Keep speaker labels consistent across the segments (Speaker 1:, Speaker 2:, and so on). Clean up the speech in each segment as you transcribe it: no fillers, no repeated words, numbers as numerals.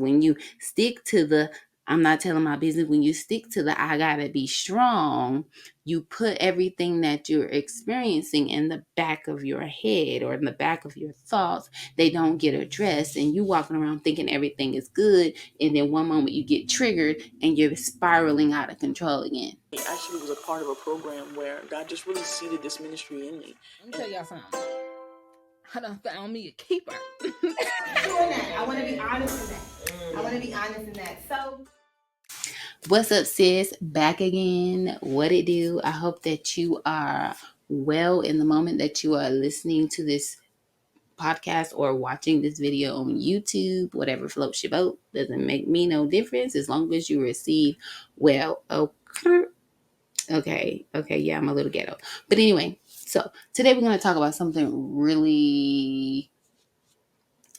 Speaker 1: When you stick to the I'm not telling my business, when you stick to the I gotta be strong, you put everything that you're experiencing in the back of your head or in the back of your thoughts. They don't get addressed, and you walking around thinking everything is good, and then one moment you get triggered and you're spiraling out of control again.
Speaker 2: It actually was a part of a program where God just really seeded this ministry in me.
Speaker 3: Let me tell y'all something. I done found me a keeper.
Speaker 4: I want to be honest in that. So,
Speaker 1: what's up, sis? Back again. What it do? I hope that you are well in the moment that you are listening to this podcast or watching this video on YouTube. Whatever floats your boat, doesn't make me no difference as long as you receive well. Okay, yeah, I'm a little ghetto, but anyway, so today we're going to talk about something really,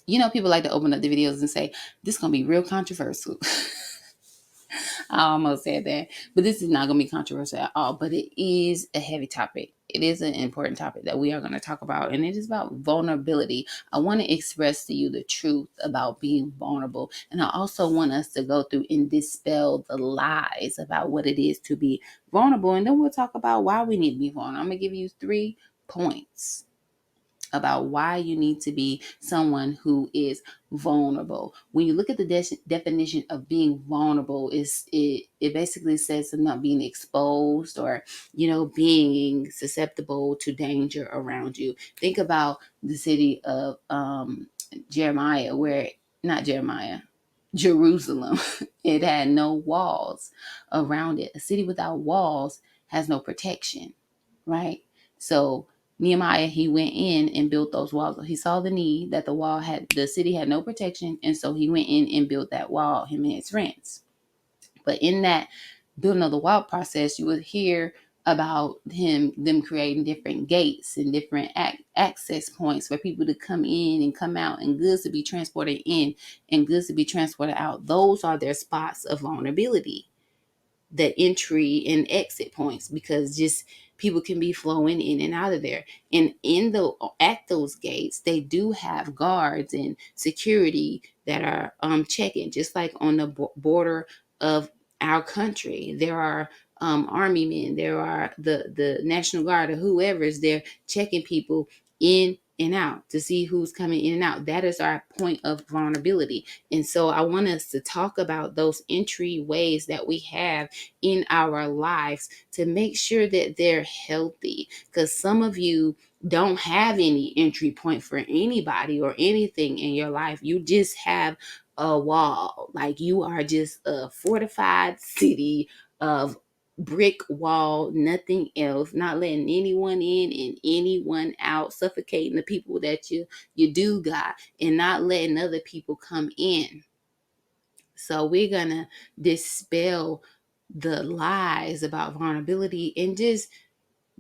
Speaker 1: people like to open up the videos and say this is going to be real controversial. I almost said that, but this is not going to be controversial at all. But it is a heavy topic. It is an important topic that we are going to talk about, and it is about vulnerability. I want to express to you the truth about being vulnerable, and I also want us to go through and dispel the lies about what it is to be vulnerable, and then we'll talk about why we need to be vulnerable. I'm going to give you 3 points about why you need to be someone who is vulnerable. When you look at the definition of being vulnerable, it basically says not being exposed or being susceptible to danger around you. Think about the city of Jeremiah, where not Jeremiah. Jerusalem. It had no walls around it. A city without walls has no protection, right? So Nehemiah, he went in and built those walls. He saw the need that the city had no protection, and so he went in and built that wall, him and his friends. But in that building of the wall process, you would hear about them creating different gates and different access points for people to come in and come out, and goods to be transported in and goods to be transported out. Those are their spots of vulnerability, the entry and exit points, because just people can be flowing in and out of there. And at those gates, they do have guards and security that are checking, just like on the border of our country. There are army men, there are the National Guard or whoever is there checking people in and out to see who's coming in and out. That is our point of vulnerability. And so I want us to talk about those entry ways that we have in our lives to make sure that they're healthy. Because some of you don't have any entry point for anybody or anything in your life. You just have a wall. Like you are just a fortified city of brick wall, nothing else, not letting anyone in and anyone out, suffocating the people that you do got, and not letting other people come in. So we're gonna dispel the lies about vulnerability and just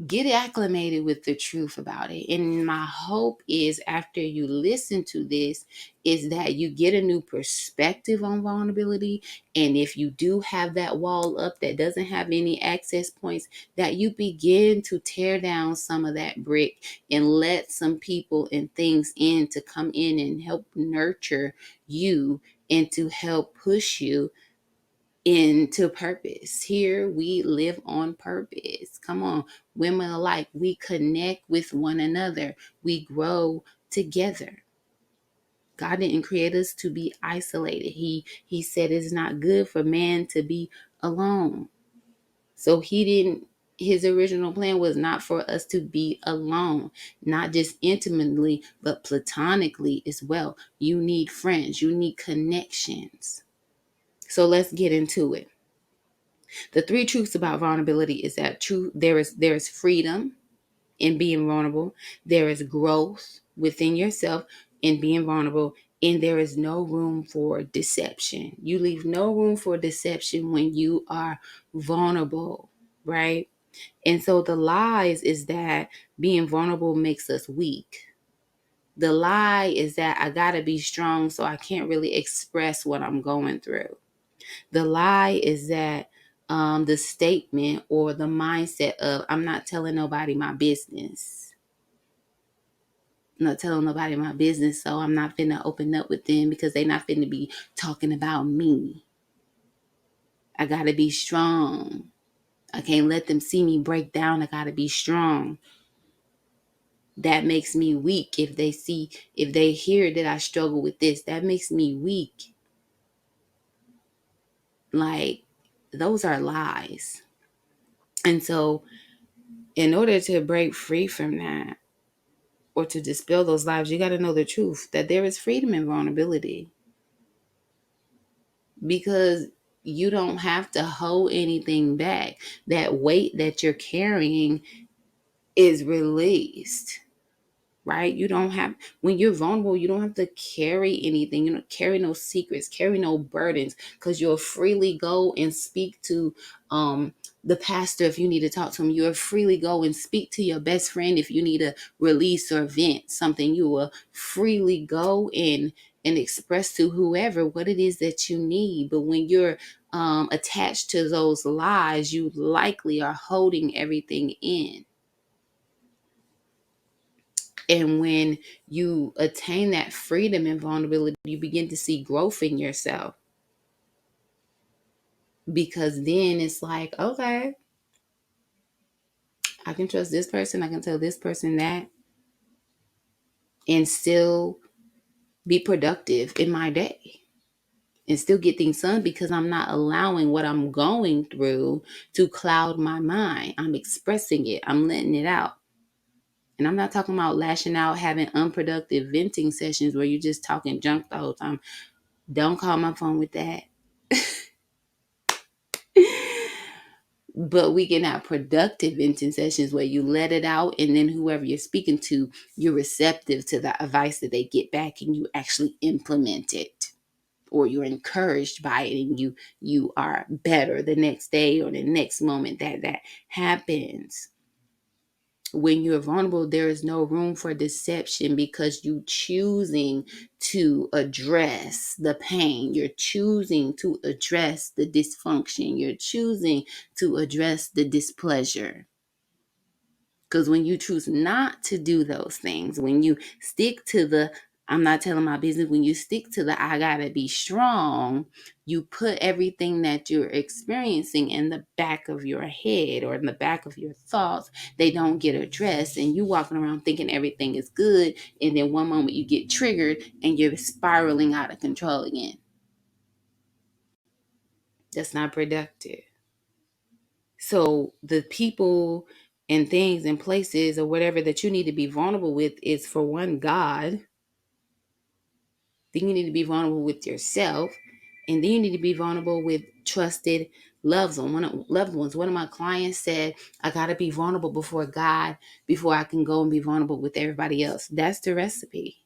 Speaker 1: get acclimated with the truth about it. And my hope is after you listen to this is that you get a new perspective on vulnerability. And if you do have that wall up that doesn't have any access points, that you begin to tear down some of that brick and let some people and things in to come in and help nurture you and to help push you into purpose. Here we live on purpose. Come on, women alike, we connect with one another. We grow together. God didn't create us to be isolated. He said it's not good for man to be alone. So his original plan was not for us to be alone, not just intimately, but platonically as well. You need friends, you need connections. So let's get into it. The 3 truths about vulnerability is that there is freedom in being vulnerable, there is growth within yourself in being vulnerable, and there is no room for deception. You leave no room for deception when you are vulnerable, right? And so the lies is that being vulnerable makes us weak. The lie is that I gotta be strong, so I can't really express what I'm going through. The lie is that the statement or the mindset of I'm not telling nobody my business. not telling nobody my business, so I'm not finna open up with them because they not finna be talking about me. I gotta be strong. I can't let them see me break down. I gotta be strong. That makes me weak. If they hear that I struggle with this, that makes me weak. Like, those are lies. And so, in order to break free from that, or to dispel those lies, you got to know the truth that there is freedom in vulnerability. Because you don't have to hold anything back. That weight that you're carrying is released. Right? You don't have, when you're vulnerable, you don't have to carry anything. You don't carry no secrets, carry no burdens, because you'll freely go and speak to the pastor if you need to talk to him. You'll freely go and speak to your best friend if you need to release or vent something. You will freely go in and express to whoever what it is that you need. But when you're attached to those lies, you likely are holding everything in. And when you attain that freedom and vulnerability, you begin to see growth in yourself. Because then it's like, okay, I can trust this person. I can tell this person that and still be productive in my day and still get things done, because I'm not allowing what I'm going through to cloud my mind. I'm expressing it. I'm letting it out. And I'm not talking about lashing out, having unproductive venting sessions where you're just talking junk the whole time. Don't call my phone with that. But we can have productive venting sessions where you let it out, and then whoever you're speaking to, you're receptive to the advice that they get back, and you actually implement it, or you're encouraged by it, and you are better the next day or the next moment that happens. When you're vulnerable, there is no room for deception, because you choosing to address the pain. You're choosing to address the dysfunction. You're choosing to address the displeasure. Because when you choose not to do those things, when you stick to the I'm not telling my business, when you stick to the I gotta be strong, you put everything that you're experiencing in the back of your head or in the back of your thoughts. They don't get addressed, and you walking around thinking everything is good, and then one moment you get triggered and you're spiraling out of control again. That's not productive. So the people and things and places or whatever that you need to be vulnerable with is, for one, God. Then you need to be vulnerable with yourself. And then you need to be vulnerable with trusted loved ones. One of my clients said, I got to be vulnerable before God before I can go and be vulnerable with everybody else. That's the recipe.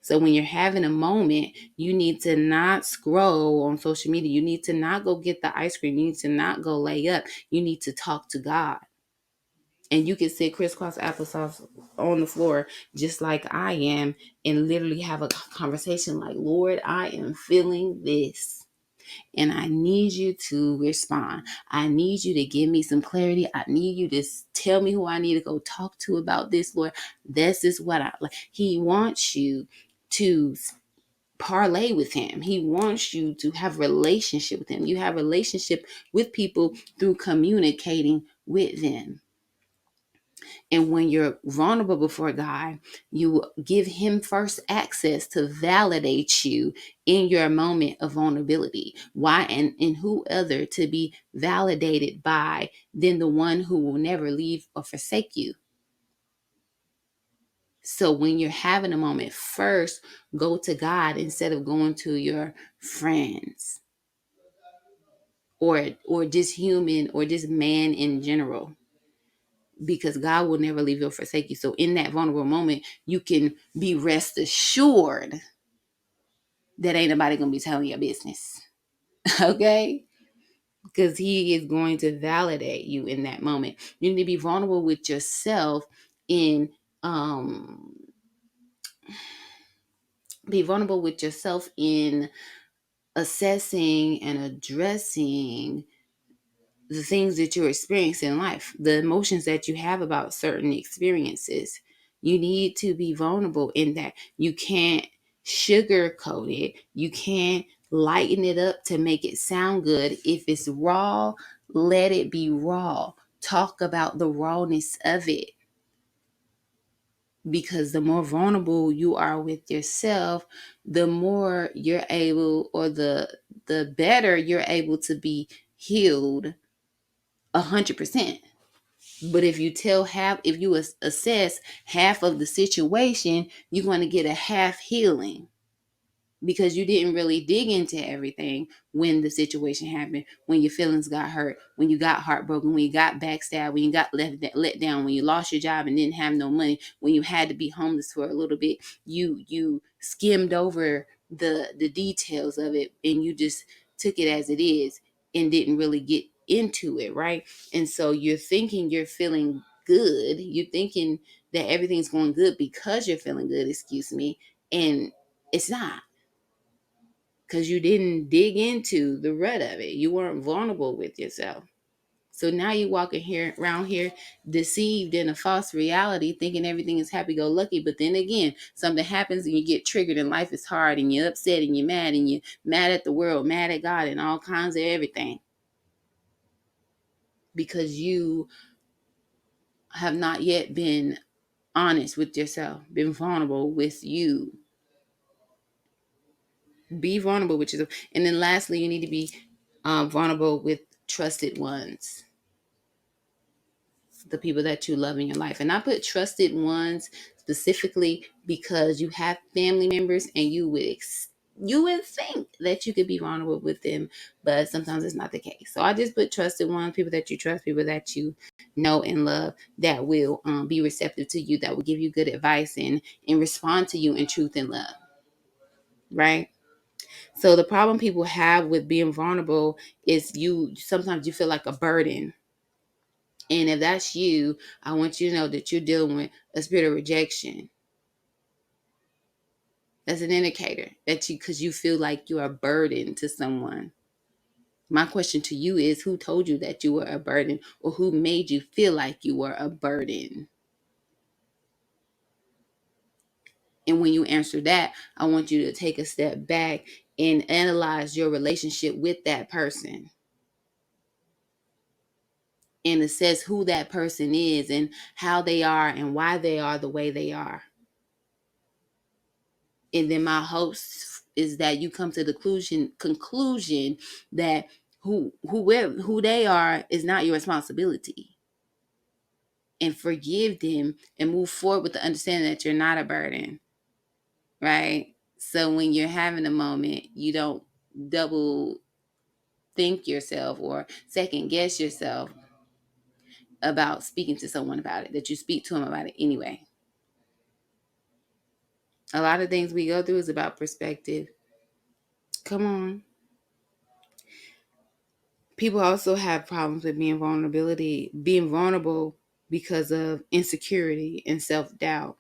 Speaker 1: So when you're having a moment, you need to not scroll on social media. You need to not go get the ice cream. You need to not go lay up. You need to talk to God. And you can sit crisscross applesauce on the floor just like I am and literally have a conversation like, Lord, I am feeling this. And I need you to respond. I need you to give me some clarity. I need you to tell me who I need to go talk to about this, Lord. This is what I like. He wants you to parlay with him. He wants you to have relationship with him. You have relationship with people through communicating with them. And when you're vulnerable before God, you give him first access to validate you in your moment of vulnerability. Why and who other to be validated by than the one who will never leave or forsake you? So when you're having a moment, first go to God instead of going to your friends or just human or just man in general. Because God will never leave you or forsake you. So in that vulnerable moment, you can be rest assured that ain't nobody going to be telling your business. Okay? Because he is going to validate you in that moment. You need to be vulnerable with yourself in, be vulnerable with yourself in assessing and addressing the things that you're experiencing in life, the emotions that you have about certain experiences. You need to be vulnerable in that. You can't sugarcoat it. You can't lighten it up to make it sound good. If it's raw, let it be raw. Talk about the rawness of it. Because the more vulnerable you are with yourself, the more you're able, or the better you're able to be healed 100%. But if you assess half of the situation, you're going to get a half healing, because you didn't really dig into everything when the situation happened, when your feelings got hurt, when you got heartbroken, when you got backstabbed, when you got let down, when you lost your job and didn't have no money, when you had to be homeless for a little bit. You skimmed over the details of it, and you just took it as it is and didn't really get into it, right? And so you're thinking you're feeling good. You're thinking that everything's going good because you're feeling good, excuse me, and it's not, because you didn't dig into the rut of it. You weren't vulnerable with yourself. So now you're walking here around here deceived in a false reality, thinking everything is happy-go-lucky. But then again, something happens and you get triggered, and life is hard, and you're upset, and you're mad at the world, mad at God, and all kinds of everything, because you have not yet been honest with yourself, been vulnerable with you. Be vulnerable with yourself. And then lastly, you need to be vulnerable with trusted ones, the people that you love in your life. And I put trusted ones specifically because you have family members, and you would think that you could be vulnerable with them, but sometimes it's not the case. So I just put trusted ones, people that you trust, people that you know and love, that will be receptive to you, that will give you good advice and respond to you in truth and love, right? So the problem people have with being vulnerable is sometimes you feel like a burden. And if that's you, I want you to know that you're dealing with a spirit of rejection. That's an indicator because you feel like you're a burden to someone. My question to you is, who told you that you were a burden, or who made you feel like you were a burden? And when you answer that, I want you to take a step back and analyze your relationship with that person, and assess who that person is and how they are and why they are the way they are. And then my hopes is that you come to the conclusion that who they are is not your responsibility, and forgive them and move forward with the understanding that you're not a burden, right? So when you're having a moment, you don't double think yourself or second guess yourself about speaking to someone about it, that you speak to them about it anyway. A lot of things we go through is about perspective. Come on. People also have problems with being vulnerable because of insecurity and self-doubt.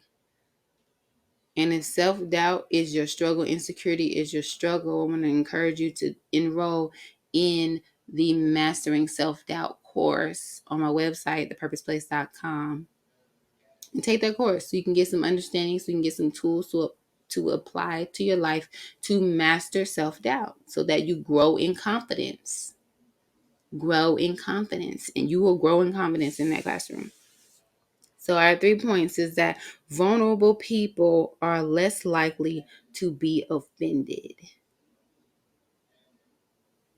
Speaker 1: And if self-doubt is your struggle, insecurity is your struggle, I'm going to encourage you to enroll in the Mastering Self-Doubt course on my website, thepurposeplace.com. And take that course so you can get some understanding, so you can get some tools to apply to your life to master self-doubt, so that you grow in confidence. Grow in confidence, and you will grow in confidence in that classroom. So our 3 points is that vulnerable people are less likely to be offended.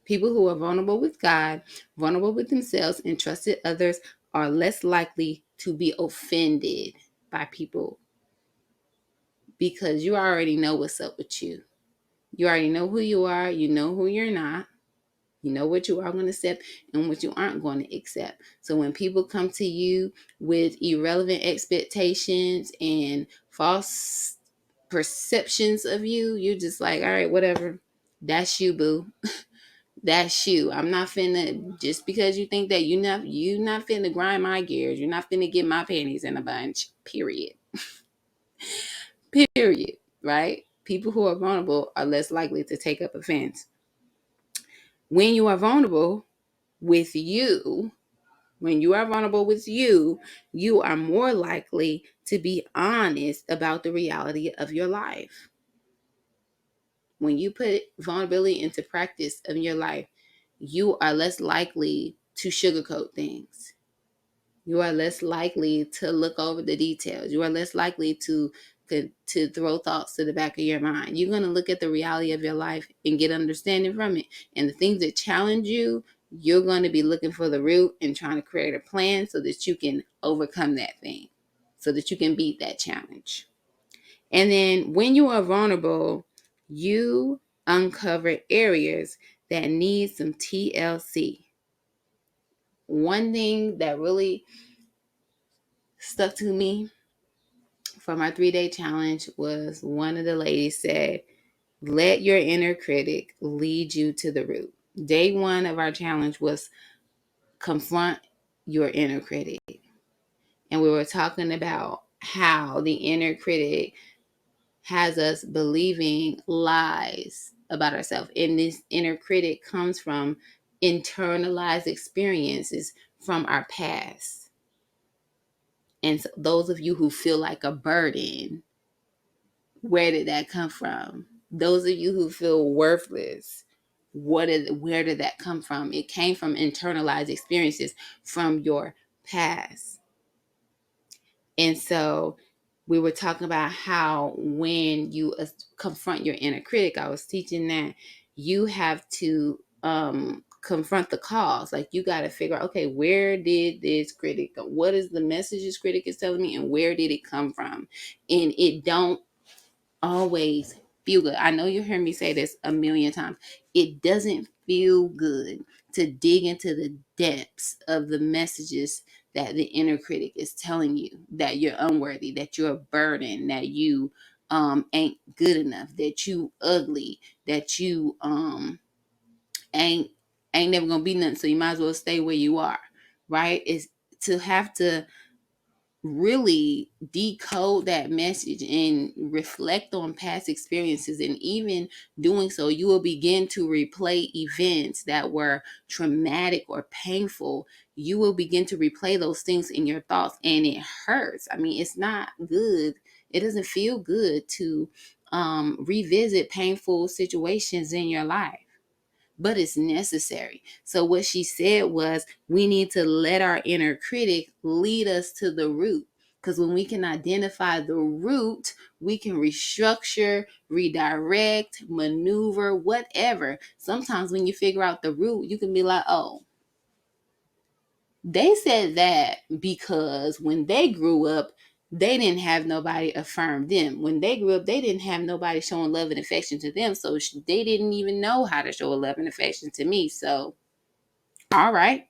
Speaker 1: People who are vulnerable with God, vulnerable with themselves, and trusted others are less likely to be offended by people, because you already know what's up with you. You already know who you are. You know who you're not. You know what you are going to accept and what you aren't going to accept. So when people come to you with irrelevant expectations and false perceptions of you, you're just like, all right, whatever. That's you, boo. That's you. I'm not finna, just because you think that you not finna grind my gears. You're not finna get my panties in a bunch. Period. Period. Right? People who are vulnerable are less likely to take up offense. When you are vulnerable with you, When you are vulnerable with you, you are more likely to be honest about the reality of your life. When you put vulnerability into practice of your life, you are less likely to sugarcoat things. You are less likely to look over the details. You are less likely to throw thoughts to the back of your mind. You're going to look at the reality of your life and get understanding from it. And the things that challenge you, you're going to be looking for the root and trying to create a plan so that you can overcome that thing, so that you can beat that challenge. And then when you are vulnerable, you uncover areas that need some TLC. One thing that really stuck to me from our 3-day challenge was one of the ladies said, let your inner critic lead you to the root. Day 1 of our challenge was confront your inner critic. And we were talking about how the inner critic has us believing lies about ourselves. And this inner critic comes from internalized experiences from our past. And so those of you who feel like a burden, where did that come from? Those of you who feel worthless, where did that come from? It came from internalized experiences from your past. And so we were talking about how when you confront your inner critic, I was teaching that you have to confront the cause. Like you got to figure out, okay, where did this critic go? What is the message this critic is telling me, and where did it come from? And it don't always feel good. I know you heard me say this a million times. It doesn't feel good to dig into the depths of the messages that the inner critic is telling you, that you're unworthy, that you're a burden, that you ain't good enough, that you ugly, that you ain't never gonna be nothing, so you might as well stay where you are. Right? Is to have to really decode that message and reflect on past experiences. And even doing so, you will begin to replay events that were traumatic or painful. You will begin to replay those things in your thoughts, and it hurts. I mean, it's not good. It doesn't feel good to revisit painful situations in your life, but it's necessary. So what she said was, we need to let our inner critic lead us to the root. Because when we can identify the root, we can restructure, redirect, maneuver, whatever. Sometimes when you figure out the root, you can be like, oh, they said that because when they grew up, they didn't have nobody affirm them. When they grew up, they didn't have nobody showing love and affection to them. So they didn't even know how to show love and affection to me. So, all right,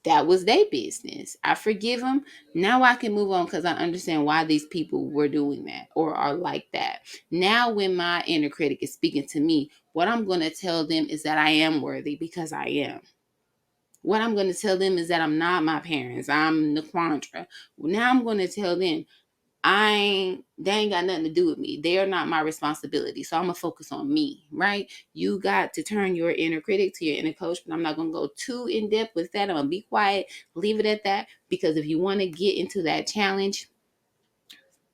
Speaker 1: that was their business. I forgive them. Now I can move on because I understand why these people were doing that or are like that. Now, when my inner critic is speaking to me, what I'm going to tell them is that I am worthy because I am. What I'm going to tell them is that I'm not my parents. I'm NaQuandra. Now I'm going to tell them they ain't got nothing to do with me. They are not my responsibility. So I'm going to focus on me, right? You got to turn your inner critic to your inner coach, but I'm not going to go too in depth with that. I'm going to be quiet, leave it at that, because if you want to get into that challenge,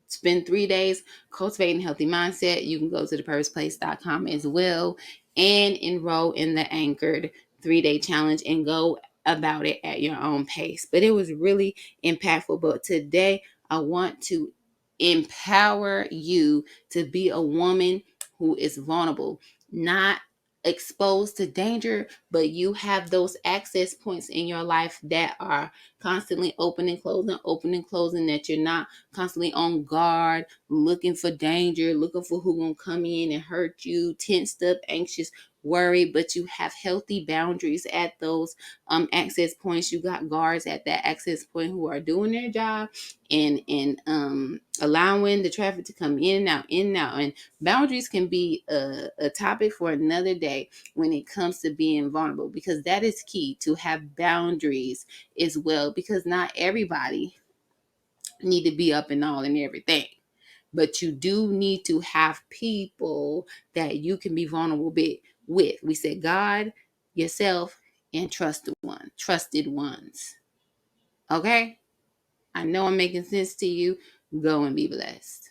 Speaker 1: spend 3 days cultivating a healthy mindset, you can go to thepurposeplace.com as well and enroll in the anchored 3-day challenge and go about it at your own pace. But it was really impactful. But today I want to empower you to be a woman who is vulnerable, not exposed to danger, but you have those access points in your life that are constantly open and closing, that you're not constantly on guard, looking for danger, looking for who's going to come in and hurt you, tensed up, anxious, worried, but you have healthy boundaries at those access points. You got guards at that access point who are doing their job and allowing the traffic to come in and out, in and out. And boundaries can be a topic for another day when it comes to being vulnerable, because that is key, to have boundaries as well, because not everybody need to be up and all and everything, but you do need to have people that you can be vulnerable with. We said God, yourself, and trusted ones. Okay? I know I'm making sense to you. Go and be blessed.